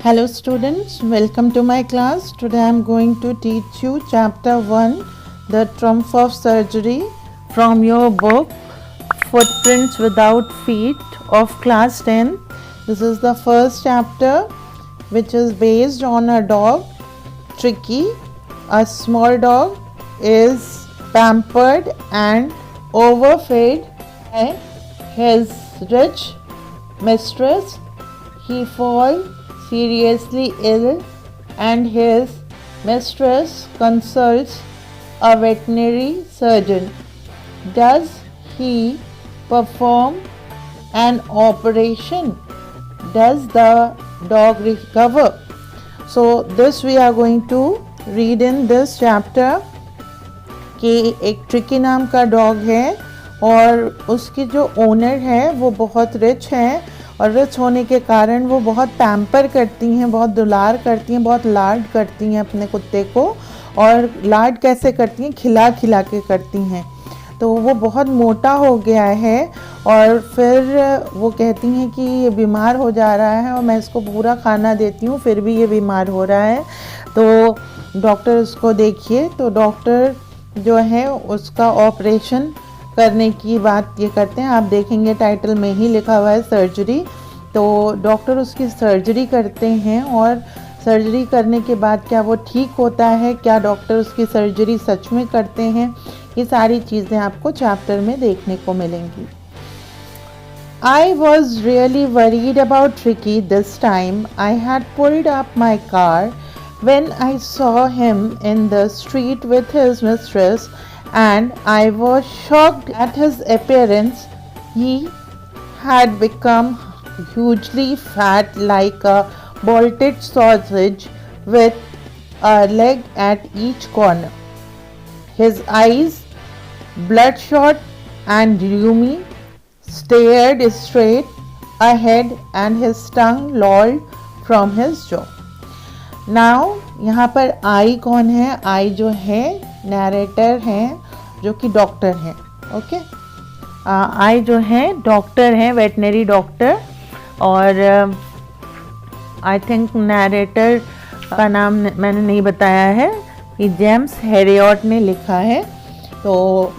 Hello students, welcome to my class. Today I am going to teach you chapter 1, The Trump of Surgery, from your book Footprints Without Feet of class 10. This is the first chapter which is based on a dog, Tricky. A small dog is pampered and overfed by his rich mistress. He falls seriously ill and his mistress consults a veterinary surgeon. Does he perform an operation? Does the dog recover? So this we are going to read in this chapter कि एक tricky नाम का dog है और उसकी जो owner है वो बहुत रिच है और रिच होने के कारण वो बहुत पैम्पर करती हैं, बहुत दुलार करती हैं, बहुत लाड करती हैं अपने कुत्ते को। और लाड कैसे करती हैं? खिला खिला के करती हैं। तो वो बहुत मोटा हो गया है और फिर वो कहती हैं कि ये बीमार हो जा रहा है और मैं इसको पूरा खाना देती हूँ फिर भी ये बीमार हो रहा है। तो डॉक्टर उसको देखिए, तो डॉक्टर जो है उसका ऑपरेशन करने की बात ये करते हैं। आप देखेंगे टाइटल में ही लिखा हुआ है सर्जरी। तो डॉक्टर उसकी सर्जरी करते हैं और सर्जरी करने के बाद क्या वो ठीक होता है, क्या डॉक्टर उसकी सर्जरी सच में करते हैं, ये सारी चीज़ें आपको चैप्टर में देखने को मिलेंगी। I was really worried about Tricky this time. I had pulled up my car when I saw him in the street with his mistress and I was shocked at his appearance. He had become hugely fat like a bolted sausage with a leg at each corner. His eyes, bloodshot and rheumy, stared straight ahead and his tongue lolled from his jaw. Now यहाँ पर आई कौन है? आई जो है narrator हैं जो कि doctor हैं। ओके, आई जो है डॉक्टर हैं, वेटनरी डॉक्टर। और आई थिंक नैरेटर का नाम मैंने नहीं बताया है, कि जेम्स हेरियट ने लिखा है। तो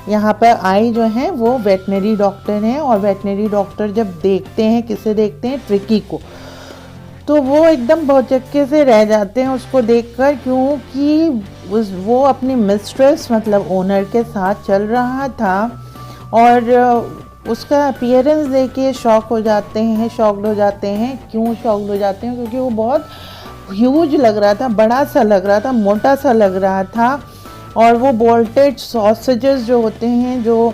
यहाँ पर आई जो है वो वेटनरी डॉक्टर हैं और वेटनरी डॉक्टर जब देखते हैं, किसे देखते हैं? ट्रिकी को, तो वो एकदम भौचक्के से रह जाते हैं उसको देखकर, क्योंकि वो अपनी मिस्ट्रेस मतलब ओनर के साथ चल रहा था और उसका अपीयरेंस देख के शॉक्ड हो जाते हैं। क्यों शॉक्ड हो जाते हैं? क्योंकि वो बहुत ह्यूज लग रहा था, बड़ा सा लग रहा था, मोटा सा लग रहा था। और वो बोल्टेड सॉसेजेस जो होते हैं, जो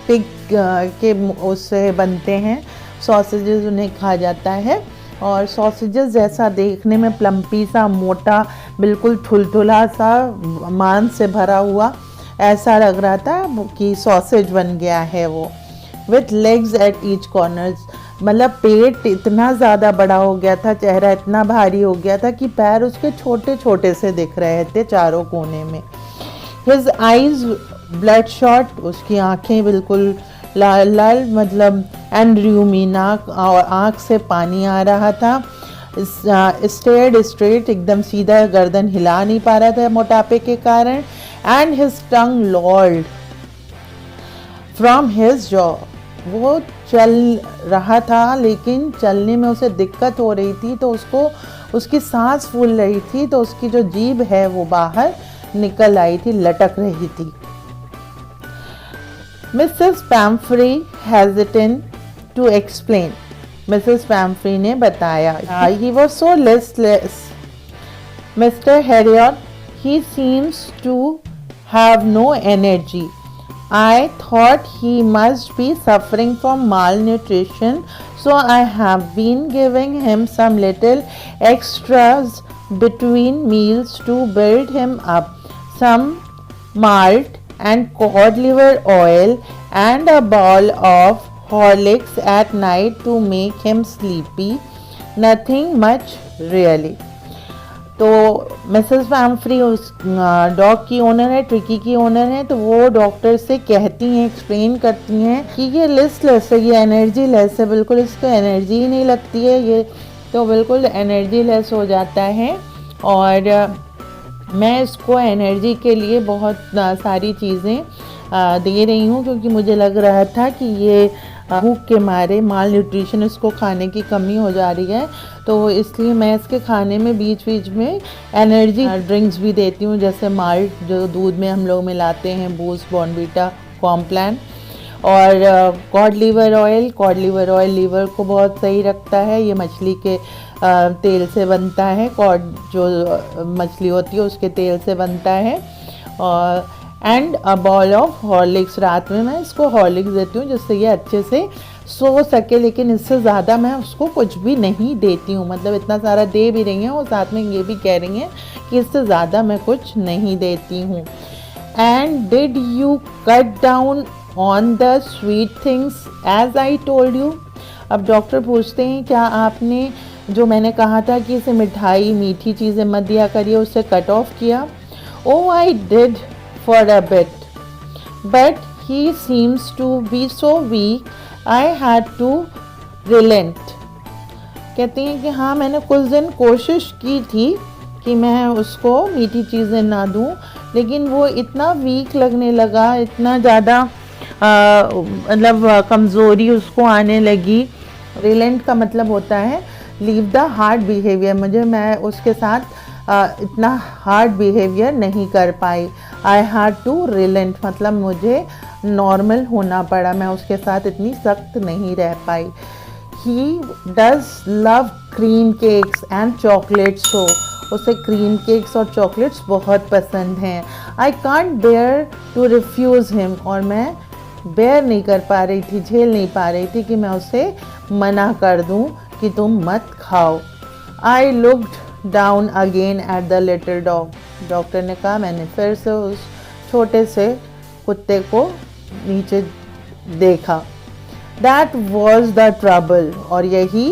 पिग के उससे बनते हैं सॉसेजेस, उन्हें खा जाता है। और सॉसेजेस जैसा देखने में प्लम्पी सा, मोटा, बिल्कुल ठुलठुला सा, मांस से भरा हुआ ऐसा लग रहा था कि सॉसेज बन गया है वो। With legs at each corners, मतलब पेट इतना ज़्यादा बड़ा हो गया था, चेहरा इतना भारी हो गया था कि पैर उसके छोटे छोटे से दिख रहे थे चारों कोने में। हिज आइज ब्लडशॉट, उसकी आँखें बिल्कुल लाल लाल, मतलब एंड र्यूमी, नाक और आँख से पानी आ रहा था। स्टेयर्ड स्ट्रेट, एकदम सीधा, गर्दन हिला नहीं पा रहा था मोटापे के कारण। And his tongue लॉल्ड from his jaw, वो चल रहा था लेकिन चलने में उसे दिक्कत हो रही थी, तो उसकी सांस फूल रही थी, तो उसकी जो जीभ है वो बाहर निकल आई थी, लटक रही थी। Mrs Pomfrey hesitant to explain, Mrs Pomfrey ने बताया, he was so listless, Mr. Harriot, he seems to have no energy. I thought he must be suffering from malnutrition, so I have been giving him some little extras between meals to build him up. Some malt and cod liver oil and a bowl of Horlicks at night to make him sleepy. Nothing much really. तो Mrs Pomfrey उस dog की owner है, tricky की owner है। तो वो doctor से कहती हैं, एक्सप्लेन करती हैं कि ये लिस्टलेस है, ये एनर्जी लेस है, बिल्कुल इसको एनर्जी ही नहीं लगती है, ये तो बिल्कुल एनर्जी लेस हो जाता है। और मैं इसको एनर्जी के लिए बहुत सारी चीज़ें दे रही हूँ, क्योंकि मुझे लग रहा था कि ये भूख के मारे माल न्यूट्रिशन, इसको खाने की कमी हो जा रही है। तो इसलिए मैं इसके खाने में बीच बीच में एनर्जी ड्रिंक्स भी देती हूँ, जैसे माल्ट जो दूध में हम लोग मिलाते हैं, बूस्ट, बॉर्नवीटा, कॉम्प्लान। और कॉड लीवर ऑयल लीवर को बहुत सही रखता है। ये मछली के तेल से बनता है, कॉड जो मछली होती है उसके तेल से बनता है। और and a ball of Horlicks, रात में मैं इसको हॉर्लिक्स देती हूँ जिससे ये अच्छे से सो सके, लेकिन इससे ज़्यादा मैं उसको कुछ भी नहीं देती हूँ। मतलब इतना सारा दे भी रही हैं और साथ में ये भी कह रही हैं कि इससे ज़्यादा मैं कुछ नहीं देती हूँ। And did you cut down on the sweet things as I told you. अब डॉक्टर पूछते हैं क्या आपने जो मैंने कहा था कि इसे मिठाई, मीठी चीज़ें मत दिया करिए, उससे कट ऑफ किया। Oh I did for a bit but he seems to be so weak I had to relent. कहती हैं कि हाँ, मैंने कुछ दिन कोशिश की थी कि मैं उसको मीठी चीज़ें ना दूं, लेकिन वो इतना वीक लगने लगा, इतना ज़्यादा मतलब कमज़ोरी उसको आने लगी। रिलेंट का मतलब होता है लीव द हार्ड बिहेवियर। मैं उसके साथ इतना हार्ड बिहेवियर नहीं कर पाई। आई हैड टू रिलेंट मतलब मुझे नॉर्मल होना पड़ा, मैं उसके साथ इतनी सख्त नहीं रह पाई। He does love cream cakes and chocolates, so उसे क्रीम केक्स और चॉकलेट्स बहुत पसंद हैं। I can't bear to refuse him, और मैं बेयर नहीं कर पा रही थी, झेल नहीं पा रही थी कि मैं उसे मना कर दूं कि तुम मत खाओ। I looked down again at the little dog. Doctor ने कहा, मैंने फिर से उस छोटे से कुत्ते को नीचे देखा। दैट वॉज द ट्रबल, और यही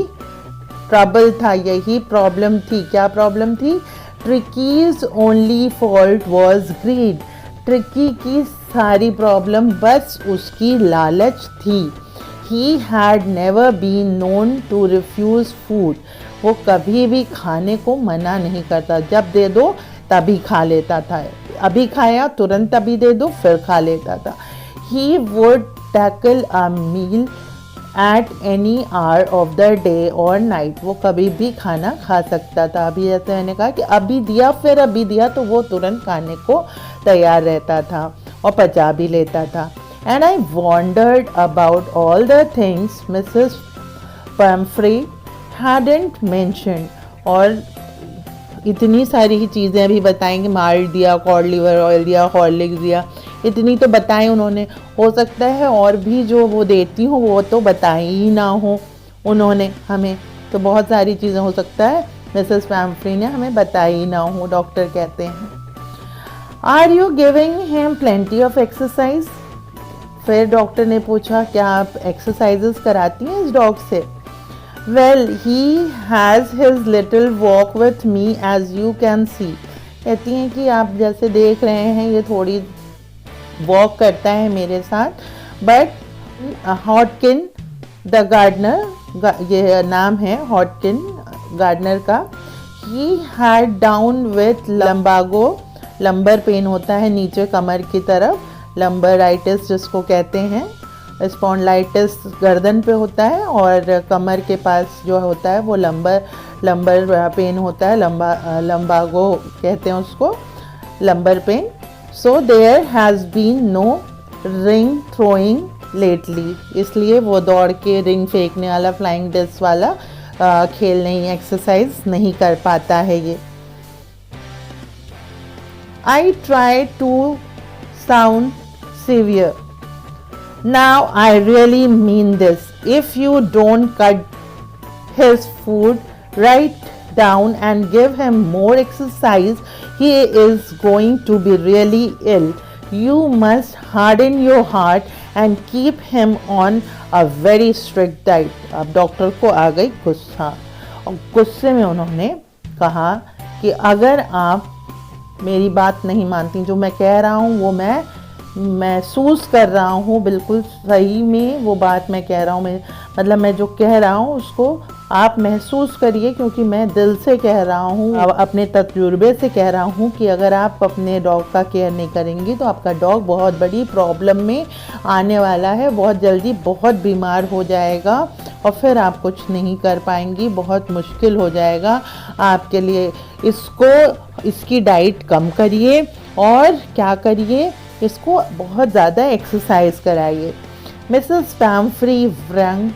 ट्रबल था, यही प्रॉब्लम थी। क्या प्रॉब्लम थी? Tricky's only fault was greed. Tricky की सारी प्रॉब्लम बस उसकी लालच थी। He had never been known to refuse food. वो कभी भी खाने को मना नहीं करता, जब दे दो तभी खा लेता था। अभी खाया तुरंत अभी दे दो फिर खा लेता था। He would tackle a meal at any hour of the day और नाइट। वो कभी भी खाना खा सकता था। अभी जैसे मैंने कहा कि अभी दिया फिर अभी दिया, तो वो तुरंत खाने को तैयार रहता था और पचा भी लेता था। And I wandered about all the things Mrs पैम्फ्रे hadn't mentioned. और इतनी सारी चीज़ें अभी बताएंगे, माल्ट दिया, कॉड लीवर ऑयल दिया, हॉर्लिक्स दिया, इतनी तो बताएं उन्होंने। हो सकता है और भी जो वो देती हूँ वो तो बताई ही ना हो उन्होंने हमें, तो बहुत सारी चीज़ें हो सकता है मिसेस पैम्फ्रे ने हमें बताई ही ना हो। डॉक्टर कहते हैं, are you giving him plenty of exercise. फिर डॉक्टर ने पूछा, क्या आप एक्सरसाइजेस कराती हैं इस डॉग से। Well he has his little walk with me as you can see. कहती हैं कि आप जैसे देख रहे हैं ये थोड़ी वॉक करता है मेरे साथ, बट हॉटकिन द गार्डनर, ये नाम है हॉटकिन गार्डनर का, he had down with lumbago. Lumbar pain होता है नीचे कमर की तरफ, लंबराइटिस जिसको कहते हैं। स्पॉन्डिलाइटिस गर्दन पे होता है और कमर के पास जो होता है वो लंबर पेन होता है, लंबागो कहते हैं उसको, lumbar pain. So there has been no ring throwing lately, इसलिए वो दौड़ के रिंग फेंकने वाला, फ्लाइंग डिस्क वाला खेल नहीं, एक्सरसाइज नहीं कर पाता है ये। I try to sound severe, now I really mean this. If you don't cut his food right down and give him more exercise, he is going to be really ill. You must harden your heart and keep him on a very strict diet. अब doctor को आ गई गुस्सा, और गुस्से में उन्होंने कहा कि अगर आप मेरी बात नहीं मानती, जो मैं कह रहा हूँ वो मैं महसूस कर रहा हूँ, बिल्कुल सही में वो बात मैं कह रहा हूँ, मतलब मैं जो कह रहा हूँ उसको आप महसूस करिए, क्योंकि मैं दिल से कह रहा हूँ, अपने तजुर्बे से कह रहा हूँ कि अगर आप अपने डॉग का केयर नहीं करेंगी तो आपका डॉग बहुत बड़ी प्रॉब्लम में आने वाला है, बहुत जल्दी बहुत बीमार हो जाएगा और फिर आप कुछ नहीं कर पाएंगी, बहुत मुश्किल हो जाएगा आपके लिए। इसकी डाइट कम करिए और क्या करिए, इसको बहुत ज़्यादा एक्सरसाइज कराइए। Mrs Pomfrey wrung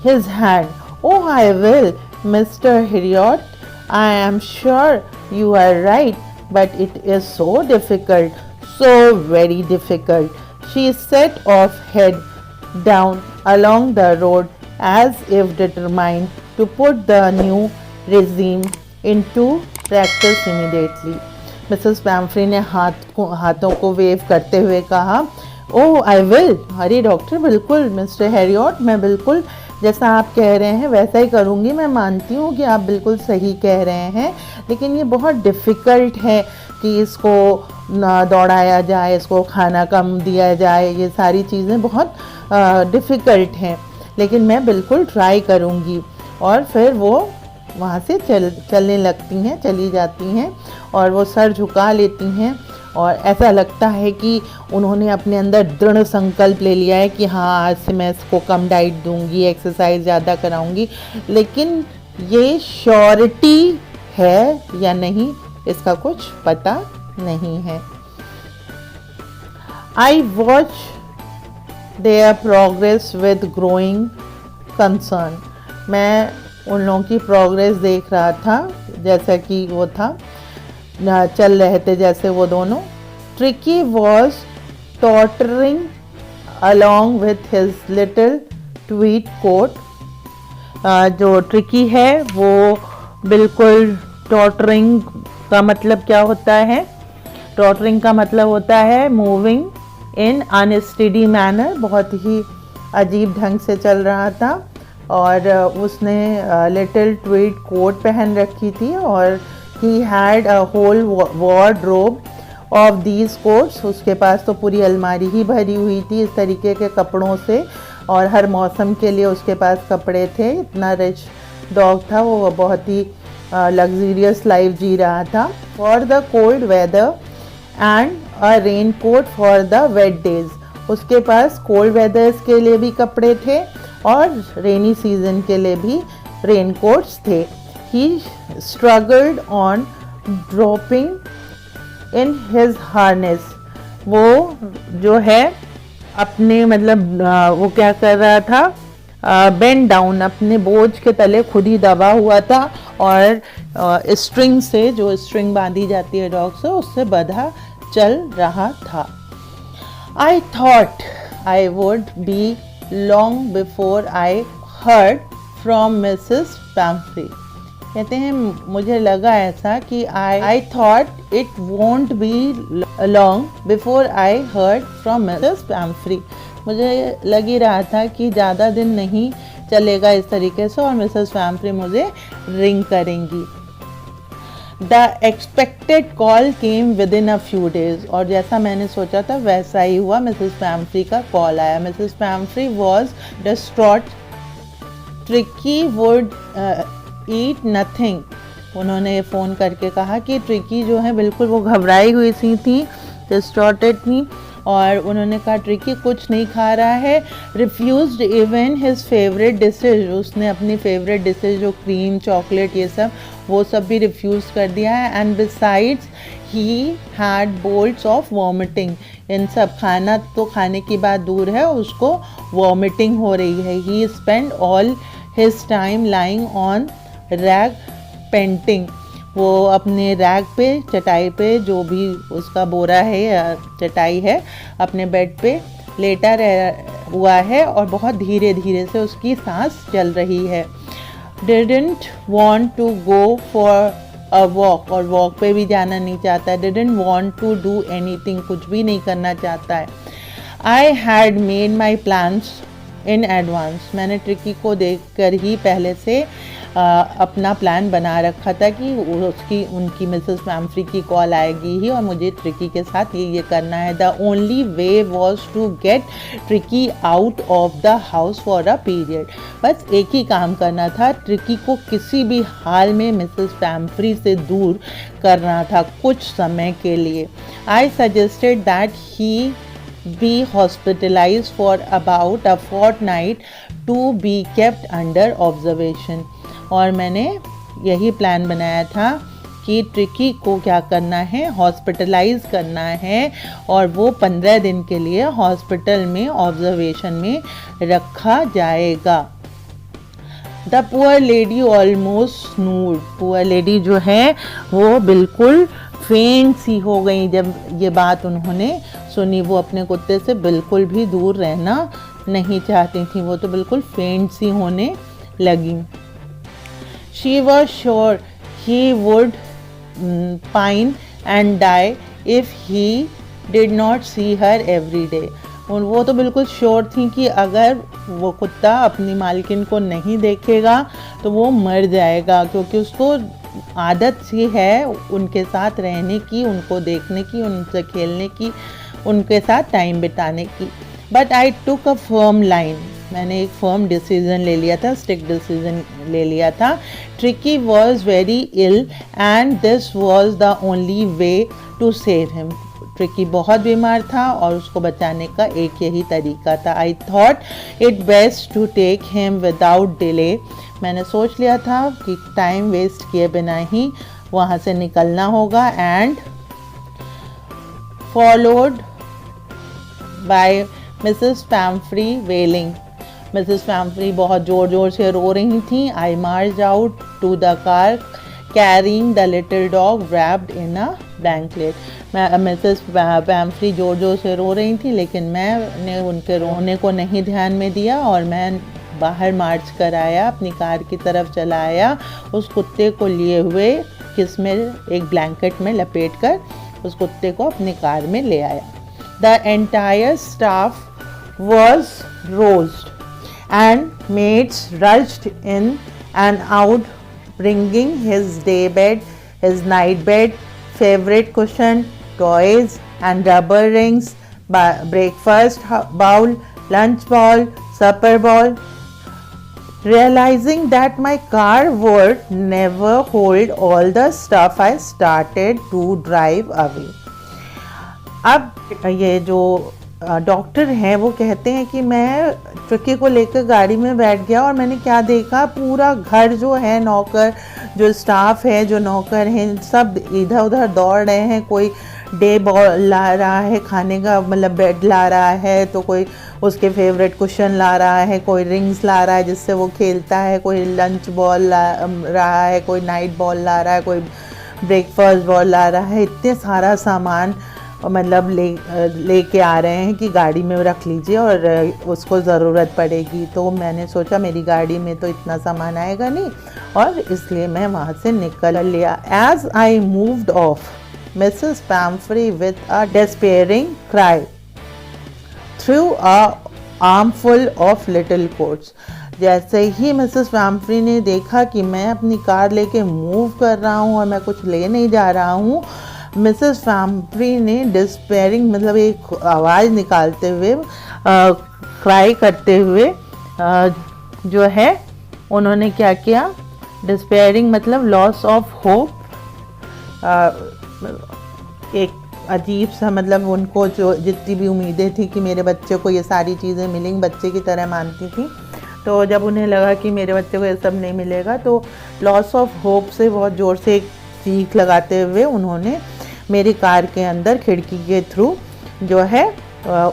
his hand. Oh, I will, Mr. Heriot. I am sure you are right, but it is so difficult, so very difficult. She set off head down along the road as if determined to put the new regime into practice immediately. Mrs Pomfrey ने हाथों को wave करते हुए कहा, ओह I will, अरे doctor बिल्कुल, mister Harriet मैं बिल्कुल जैसा आप कह रहे हैं वैसा ही करूँगी। मैं मानती हूँ कि आप बिल्कुल सही कह रहे हैं, लेकिन ये बहुत डिफ़िकल्ट है कि इसको दौड़ाया जाए, इसको खाना कम दिया जाए, ये सारी चीज़ें बहुत डिफ़िकल्ट हैं, लेकिन मैं बिल्कुल ट्राई करूँगी। और फिर वो वहाँ से चलने लगती हैं, चली जाती हैं और वो सर झुका लेती हैं और ऐसा लगता है कि उन्होंने अपने अंदर दृढ़ संकल्प ले लिया है कि हाँ आज से मैं इसको कम डाइट दूंगी, एक्सरसाइज ज़्यादा कराऊंगी। लेकिन ये श्योरिटी है या नहीं, इसका कुछ पता नहीं है। I watch there progress with growing concern. मैं उन लोगों की प्रोग्रेस देख रहा था, जैसा कि वो था, चल रहे थे जैसे वो दोनों। Tricki was tottering along with his little tweed coat. जो ट्रिकी है वो बिल्कुल, टॉटरिंग का मतलब क्या होता है? टॉटरिंग का मतलब होता है मूविंग इन अनस्टेडी मैनर, बहुत ही अजीब ढंग से चल रहा था। और उसने लिटिल ट्वीट कोट पहन रखी थी और he had a whole wardrobe of these coats। उसके पास तो पूरी अलमारी ही भरी हुई थी इस तरीके के कपड़ों से, और हर मौसम के लिए उसके पास कपड़े थे। इतना रिच डॉग था वो, बहुत ही लग्जरियस लाइफ जी रहा था। For the cold weather and a raincoat for the wet days. उसके पास कोल्ड वेदर्स के लिए भी कपड़े थे और रेनी सीजन के लिए भी रेन कोट्स थे। He struggled on dropping in his harness। वो जो है अपने मतलब वो क्या कर रहा था, बेंड डाउन, अपने बोझ के तले खुद ही दबा हुआ था और स्ट्रिंग से, जो स्ट्रिंग बांधी जाती है डॉग से, उससे बंधा चल रहा था। I thought I would be long before I heard from Mrs. Pamphry। कहते हैं मुझे लगा ऐसा कि आई thought it won't be long before I heard from Mrs Pomfrey. मुझे लग ही रहा था कि ज़्यादा दिन नहीं चलेगा इस तरीके से और मिसेस पैम्फ्री मुझे रिंग करेंगी। The expected call came with in a few days. और जैसा मैंने सोचा था वैसा ही हुआ, मिसेस पैम्फ्री का कॉल आया। Mrs Pomfrey was distraught. Tricky would eat nothing. उन्होंने फ़ोन करके कहा कि ट्रिकी जो है बिल्कुल वो घबराई हुई सी थी, डिस्टॉर्टेड थी, और उन्होंने कहा ट्रिकी कुछ नहीं खा रहा है। Refused even his favourite dishes. उसने अपनी फेवरेट डिशेज जो क्रीम, चॉकलेट, ये सब, वो सब भी रिफ्यूज़ कर दिया है। And besides he had bouts of vomiting. इन सब, खाना तो खाने की बात दूर है, उसको वॉमिटिंग हो रही है। He spend all his time lying on rug panting. वो अपने रैग पे, चटाई पे, जो भी उसका बोरा है या चटाई है, अपने बेड पे लेटा हुआ है और बहुत धीरे धीरे से उसकी सांस चल रही है। Didn't want to go for a walk. और वॉक पे भी जाना नहीं चाहता है। Didn't want to do anything. कुछ भी नहीं करना चाहता है। I had made my plans in advance. मैंने ट्रिकी को देखकर ही पहले से अपना प्लान बना रखा था कि उनकी मिसेस पैम्फ्री की कॉल आएगी ही और मुझे ट्रिकी के साथ ये करना है। The only way was to get Tricki out of the house for a period. बस एक ही काम करना था, ट्रिकी को किसी भी हाल में मिसेस पैम्फ्री से दूर करना था कुछ समय के लिए। I suggested that he be hospitalized for about a fortnight to be kept under observation। और मैंने यही प्लान बनाया था कि ट्रिकी को क्या करना है, हॉस्पिटलाइज करना है और वो 15 दिन के लिए हॉस्पिटल में ऑब्जर्वेशन में रखा जाएगा। The poor lady almost swooned. Poor lady जो है वो बिल्कुल फेंट सी हो गई जब ये बात उन्होंने सुनी। वो अपने कुत्ते से बिल्कुल भी दूर रहना नहीं चाहती थी, वो तो बिल्कुल फेंट सी होने लगी। She was sure he would pine and die if he did not see her every day. वो तो बिल्कुल श्योर थी कि अगर वो कुत्ता अपनी मालकिन को नहीं देखेगा तो वो मर जाएगा, क्योंकि उसको आदत सी है उनके साथ रहने की, उनको देखने की, उनसे खेलने की, उनके साथ टाइम बिताने की। But I took a firm line. मैंने एक फर्म डिसीजन ले लिया था, स्ट्रिक्ट डिसीजन ले लिया था। Tricki was very ill and this was the only way to save him. Tricki बहुत बीमार था और उसको बचाने का एक यही तरीका था। I thought it best to take him without delay. मैंने सोच लिया था कि टाइम वेस्ट किए बिना ही वहाँ से निकलना होगा। And followed by Mrs Pumphrey wailing. Mrs Pumphrey बहुत ज़ोर ज़ोर से रो रही थी। I march out to the car carrying the little dog wrapped in a blanket। Mrs Pumphrey ज़ोर ज़ोर से रो रही थी, लेकिन मैंने उनके रोने को नहीं ध्यान में दिया और मैं बाहर मार्च कर आया, अपनी कार की तरफ चला आया, उस कुत्ते को लिए हुए, किसमें, एक ब्लैंकेट में लपेट कर उस कुत्ते को अपनी कार में ले आया। The entire staff was roused and maids rushed in and out bringing his day bed, his night bed, favorite cushion, toys and rubber rings, breakfast bowl, lunch bowl, supper bowl. Realizing that my car would never hold all the stuff, I started to drive away। अब ये जो doctor हैं वो कहते हैं कि मैं tricky को लेकर गाड़ी में बैठ गया और मैंने क्या देखा, पूरा घर जो है, नौकर जो स्टाफ है, जो नौकर हैं, सब इधर उधर दौड़ रहे हैं। कोई डे बॉल ला रहा है, खाने का मतलब बेड ला रहा है, तो कोई उसके फेवरेट कुशन ला रहा है, कोई रिंग्स ला रहा है जिससे वो खेलता है, कोई लंच बॉल ला रहा है, कोई नाइट बॉल ला रहा है, कोई ब्रेकफास्ट बॉल ला रहा है। इतने सारा सामान मतलब लेके आ रहे हैं कि गाड़ी में रख लीजिए और उसको ज़रूरत पड़ेगी। तो मैंने सोचा मेरी गाड़ी में तो इतना सामान आएगा नहीं, और इसलिए मैं वहाँ से निकल लिया। As I moved off Mrs Pumphrey with a despairing cry threw an armful of little coats. जैसे ही मिसेस पैम्फ्री ने देखा कि मैं अपनी कार लेके मूव कर रहा हूँ और मैं कुछ ले नहीं जा रहा हूँ, मिसेस पैम्फ्री ने डिस्पेयरिंग मतलब एक आवाज़ निकालते हुए, क्राई करते हुए जो है उन्होंने क्या किया, डिस्पेयरिंग मतलब लॉस ऑफ होप, एक अजीब सा मतलब उनको जो जितनी भी उम्मीदें थी कि मेरे बच्चे को ये सारी चीज़ें मिलेंगी, बच्चे की तरह मानती थी, तो जब उन्हें लगा कि मेरे बच्चे को ये सब नहीं मिलेगा तो लॉस ऑफ होप से बहुत ज़ोर से एक चीख लगाते हुए उन्होंने मेरी कार के अंदर खिड़की के थ्रू जो है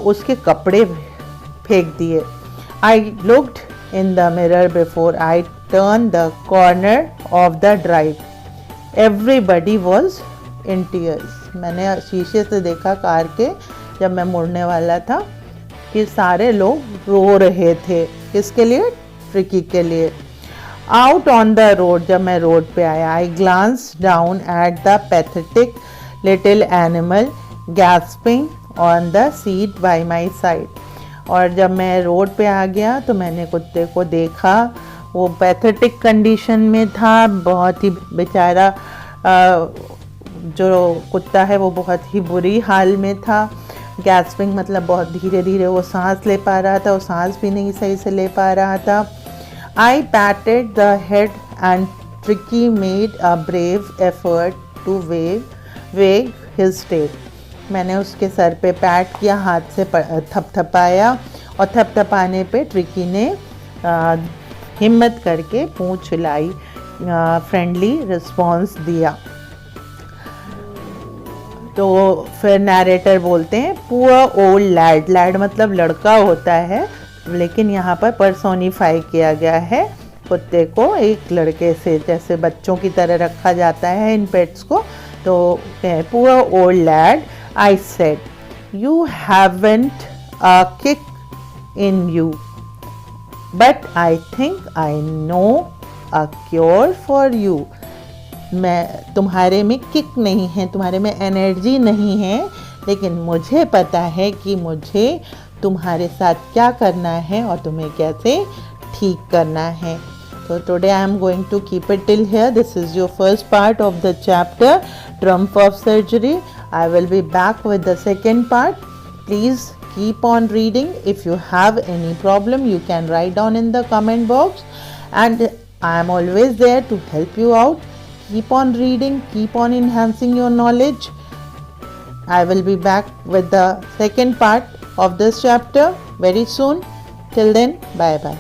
उसके कपड़े फेंक दिए। I looked in the mirror before I turn the corner of the drive, everybody was in tears. मैंने शीशे से देखा कार के, जब मैं मुड़ने वाला था, कि सारे लोग रो रहे थे। किसके लिए? ट्रिकी के लिए। आउट ऑन द रोड, जब मैं रोड पे आया, I glance down at the pathetic little animal gasping on the seat by my side. और जब मैं रोड पे आ गया तो मैंने कुत्ते को देखा, वो पैथेटिक कंडीशन में था, बहुत ही बेचारा जो कुत्ता है वो बहुत ही बुरी हाल में था। गैस्पिंग मतलब बहुत धीरे धीरे वो सांस ले पा रहा था, वो सांस भी नहीं सही से ले पा रहा था। I patted the head and Tricki made a brave effort to wag his tail. मैंने उसके सर पे पैट किया, हाथ से थपथपाया, और थपथपाने पे ट्रिकी ने हिम्मत करके पूंछ हिलाई, फ्रेंडली रिस्पॉन्स दिया। तो फिर नैरेटर बोलते हैं पुअर ओल्ड लैड। लैड मतलब लड़का होता है, लेकिन यहाँ पर पर्सोनिफाई किया गया है कुत्ते को एक लड़के से, जैसे बच्चों की तरह रखा जाता है इन पेट्स को। तो poor old lad, I said you haven't a kick in you, but I think I know a cure for you. मैं तुम्हारे में किक नहीं है, तुम्हारे में एनर्जी नहीं है, लेकिन मुझे पता है कि मुझे तुम्हारे साथ क्या करना है और तुम्हें कैसे ठीक करना है। So today I am going to keep it till here. This is your first part of the chapter Trump of Surgery. I will be back with the second part. Please keep on reading. If you have any problem, you can write down in the comment box, and I am always there to help you out. Keep on reading, keep on enhancing your knowledge. I will be back with the second part of this chapter very soon. Till then, bye bye.